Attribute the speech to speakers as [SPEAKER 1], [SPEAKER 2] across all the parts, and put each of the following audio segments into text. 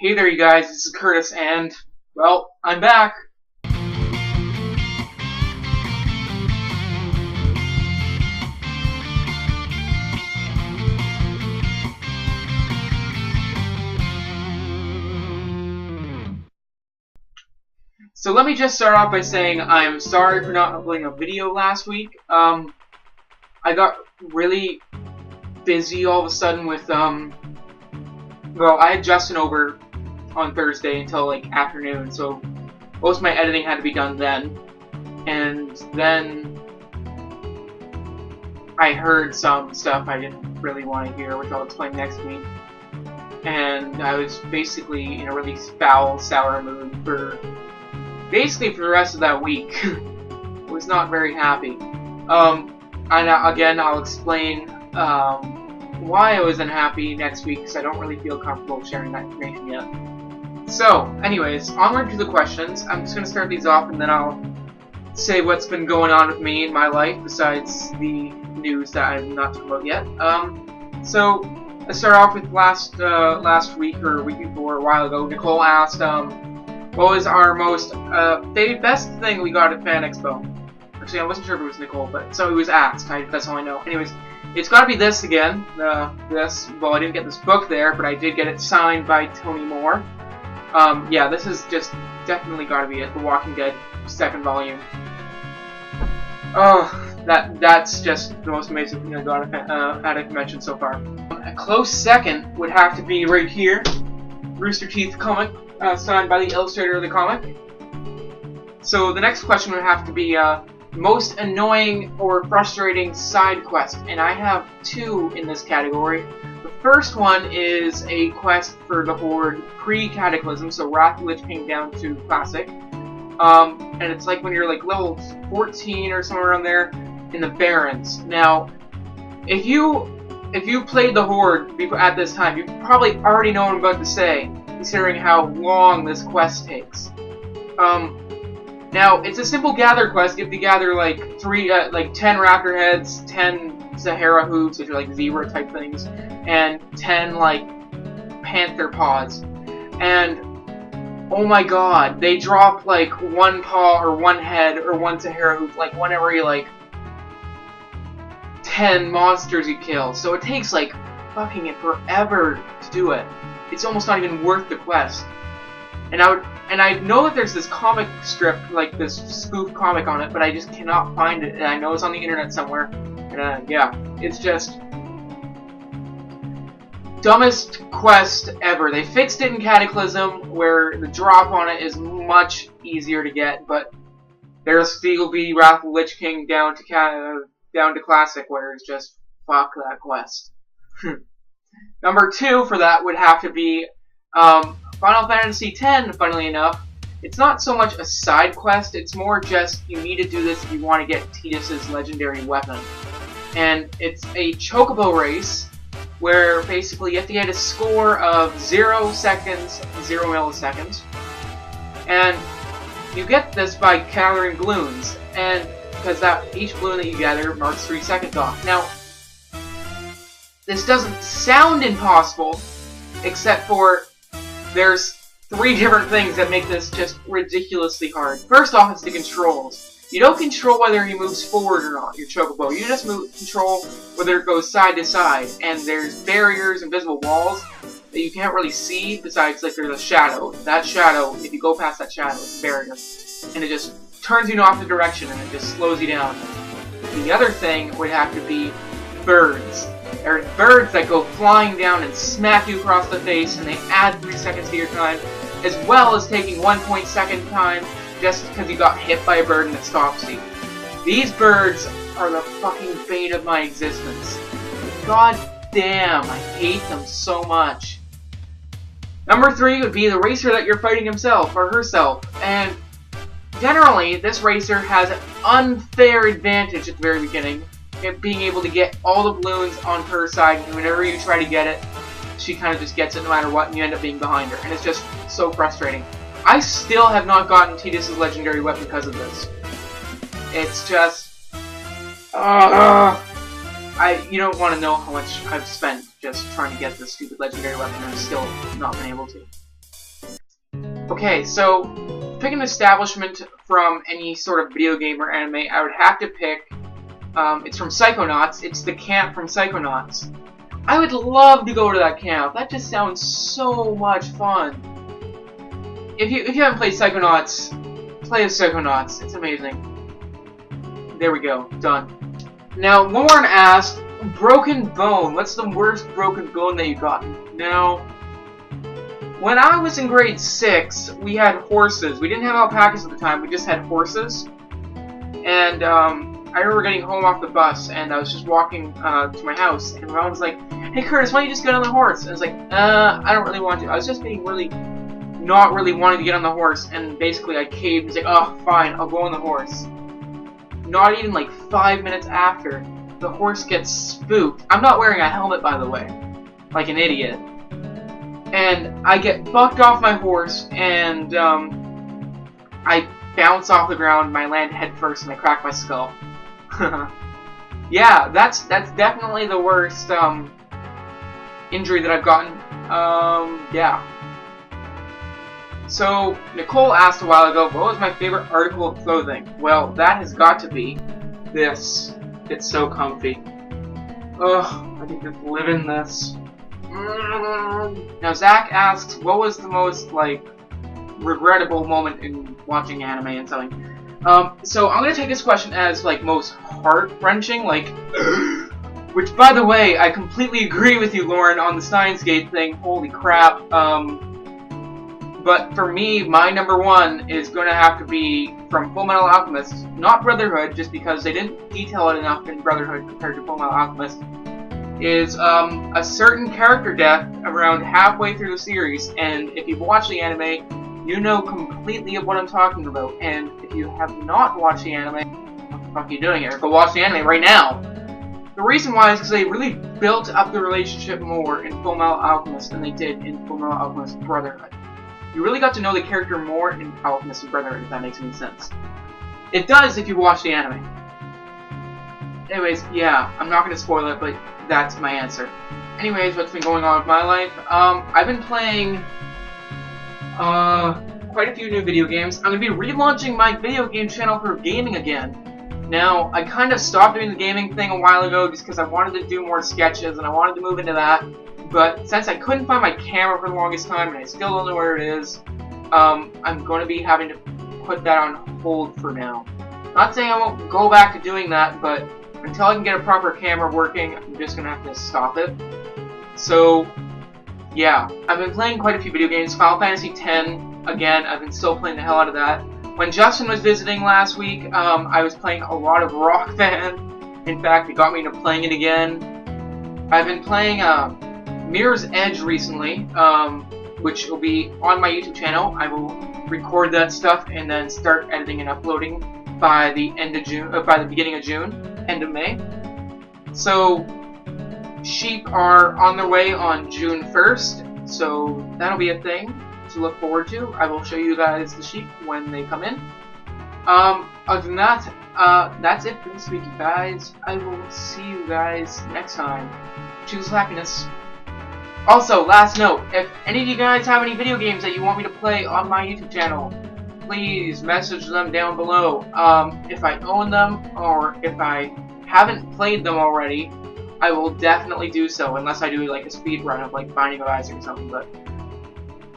[SPEAKER 1] Hey there, you guys, this is Curtis, and, well, I'm back. So let me just start off by saying I'm sorry for not uploading a video last week. I got really busy all of a sudden with, well, I had Justin over on Thursday until, like, afternoon, so most of my editing had to be done then. And then I heard some stuff I didn't really want to hear, which I'll explain next week. And I was basically in a really foul, sour mood for the rest of that week. I was not very happy. Again, I'll explain why I was unhappy next week, because I don't really feel comfortable sharing that information yet. So, anyways, onward to the questions. I'm just going to start these off, and then I'll say what's been going on with me in my life, besides the news that I'm not talking about yet. So, let's start off with last week, or week before, a while ago. Nicole asked, what was our best thing we got at Fan Expo? Actually, I wasn't sure if it was Nicole, but so it was asked. That's all I know. Anyways, it's got to be this again. Well, I didn't get this book there, but I did get it signed by Tony Moore. Yeah, this is just definitely got to be it. The Walking Dead second volume. Oh, that's just the most amazing thing I got at a convention so far. A close second would have to be right here, Rooster Teeth comic. Signed by the illustrator of the comic. So the next question would have to be most annoying or frustrating side quest, and I have two in this category. The first one is a quest for the Horde pre-Cataclysm, so Wrath of the Lich King down to Classic. And it's like when you're like level 14 or somewhere around there in the Barrens. Now, if you played the Horde at this time, you probably already know what I'm about to say, considering how long this quest takes. Now, it's a simple gather quest. You have to gather like 10 raptor heads, 10 Sahara hooves, which are like zebra type things, and 10 like panther paws. And oh my god, they drop like one paw or one head or one Sahara hoof like one every like 10 monsters you kill. So it takes like fucking forever to do it. It's almost not even worth the quest. And I know that there's this comic strip, like this spoof comic on it, but I just cannot find it. And I know it's on the internet somewhere. And yeah, it's just dumbest quest ever. They fixed it in Cataclysm, where the drop on it is much easier to get, but there's still be Wrath of the Lich King down to Classic, where it's just fuck that quest. Number two for that would have to be Final Fantasy X, funnily enough. It's not so much a side quest, it's more just you need to do this if you want to get Tidus's legendary weapon. And it's a chocobo race, where basically you have to get a score of 0 seconds, 0 milliseconds. And you get this by gathering balloons, and because each balloon that you gather marks 3 seconds off. Now, this doesn't sound impossible, except for there's 3 different things that make this just ridiculously hard. First off, it's the controls. You don't control whether he moves forward or not, your chocobo. You just control whether it goes side to side. And there's barriers, invisible walls that you can't really see, besides like there's a shadow. That shadow, if you go past that shadow, it's a barrier. And it just turns you in opposite direction and it just slows you down. The other thing would have to be birds. There's birds that go flying down and smack you across the face, and they add 3 seconds to your time, as well as taking 1 second time just because you got hit by a bird and it stops you. These birds are the fucking bane of my existence. God damn, I hate them so much. Number 3 would be the racer that you're fighting himself or herself, and generally this racer has an unfair advantage at the very beginning, being able to get all the balloons on her side, and whenever you try to get it, she kind of just gets it no matter what, and you end up being behind her, and it's just so frustrating. I still have not gotten Tidus's legendary weapon because of this. It's just... you don't want to know how much I've spent just trying to get this stupid legendary weapon, and I've still not been able to. Okay, so to pick an establishment from any sort of video game or anime, I would have to pick. It's from Psychonauts. It's the camp from Psychonauts. I would love to go to that camp. That just sounds so much fun. If you haven't played Psychonauts, play as Psychonauts. It's amazing. There we go. Done. Now, Lauren asked, broken bone. What's the worst broken bone that you've gotten? Now, when I was in grade 6, we had horses. We didn't have alpacas at the time. We just had horses. And I remember getting home off the bus, and I was just walking to my house, and my mom was like, "Hey Curtis, why don't you just get on the horse?" And I was like, I don't really want to. I was just being really, not really wanting to get on the horse, and basically I caved. He's like, "Oh, fine, I'll go on the horse." Not even like 5 minutes after, the horse gets spooked. I'm not wearing a helmet, by the way, like an idiot. And I get bucked off my horse, and I bounce off the ground, I land head first, and I crack my skull. Yeah, that's definitely the worst injury that I've gotten. Yeah. So, Nicole asked a while ago, what was my favorite article of clothing? Well, that has got to be this. It's so comfy. Ugh, I can just live in this. Now, Zach asks, what was the most, like, regrettable moment in watching anime and something? So I'm gonna take this question as, like, most heart-wrenching, like, which, by the way, I completely agree with you, Lauren, on the Steins Gate thing. Holy crap. But for me, my number one is gonna have to be from Fullmetal Alchemist, not Brotherhood, just because they didn't detail it enough in Brotherhood compared to Fullmetal Alchemist, is a certain character death around halfway through the series, and if you've watched the anime, you know completely of what I'm talking about. And if you have not watched the anime, what the fuck are you doing here? Go watch the anime right now! The reason why is because they really built up the relationship more in Fullmetal Alchemist than they did in Fullmetal Alchemist Brotherhood. You really got to know the character more in Alchemist and Brotherhood, if that makes any sense. It does if you watch the anime. Anyways, yeah, I'm not going to spoil it, but that's my answer. Anyways, what's been going on with my life? I've been playing quite a few new video games. I'm going to be relaunching my video game channel for gaming again. Now, I kind of stopped doing the gaming thing a while ago just because I wanted to do more sketches and I wanted to move into that. But since I couldn't find my camera for the longest time and I still don't know where it is, I'm going to be having to put that on hold for now. Not saying I won't go back to doing that, but until I can get a proper camera working, I'm just going to have to stop it. So, yeah. I've been playing quite a few video games. Final Fantasy X, again, I've been still playing the hell out of that. When Justin was visiting last week, I was playing a lot of Rock Band. In fact, it got me into playing it again. I've been playing Mirror's Edge recently, which will be on my YouTube channel. I will record that stuff and then start editing and uploading by the end of June, by the beginning of June, end of May. So, sheep are on their way on June 1st, so that'll be a thing to look forward to. I will show you guys the sheep when they come in. Other than that, that's it for this week, you guys. I will see you guys next time. Choose happiness. Also, last note, if any of you guys have any video games that you want me to play on my YouTube channel, please message them down below. If I own them, or if I haven't played them already, I will definitely do so, unless I do like a speed run of like Binding of Isaac or something. But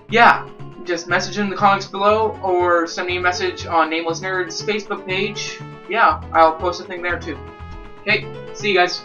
[SPEAKER 1] yeah, just message in the comments below, or send me a message on NamelessNerds Facebook page. Yeah, I'll post a thing there too. Okay, see you guys.